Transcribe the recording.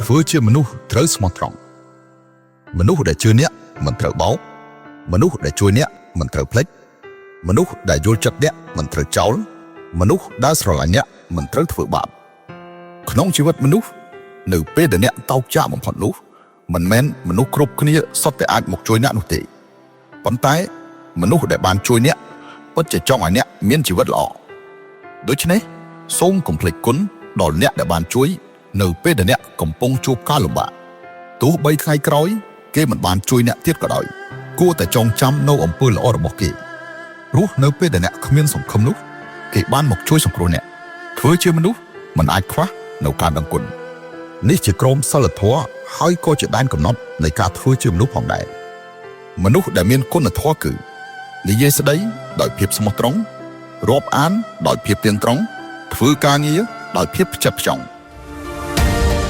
ធ្វើជាមនុស្សត្រូវស្មោះត្រង់មនុស្សដែលជឿអ្នកមិនត្រូវបោកមនុស្សដែលជួយអ្នកមិនត្រូវភ្លេចមនុស្សដែលយល់ចិត្តអ្នកមិនត្រូវចោលមនុស្សដែលស្រឡាញ់អ្នកមិនត្រូវធ្វើបាបក្នុងជីវិតមនុស្សនៅពេលដែលអ្នកតោកចាកបំផុតនោះមិនមែនមនុស្សគ្រប់គ្នាសុទ្ធតែអាចមកជួយអ្នកនោះទេប៉ុន្តែមនុស្សដែលបានជួយអ្នកពិតជាចង់ឲ្យអ្នកមានជីវិតល្អដូច្នេះសូមកុំភ្លេចគុណដល់អ្នកដែលបានជួយនៅពេលដែលអ្នកកំពុងជួបការលំបាកទោះបីថ្ងៃក្រោយគេមិនបានជួយអ្នកទៀតក៏ដោយគួរតែចងចាំនៅអំពើល្អរបស់គេព្រោះនៅពេលដែលអ្នកគ្មានសង្ឃឹមនោះគេបានមកជួយសង្គ្រោះអ្នកធ្វើជាមនុស្សមិនអាចខ្វះនៅការដឹងគុណនេះជាក្រមសីលធម៌ហើយក៏ជាដែនកំណត់នៃការធ្វើជាមនុស្សផងដែរមនុស្សដែលមានគុណធម៌គឺនិយាយស្ដីដោយភាពស្មោះត្រង់រាប់អានដោយភាពទៀងត្រង់ធ្វើការងារដោយភាពផ្ចិតផ្ចង់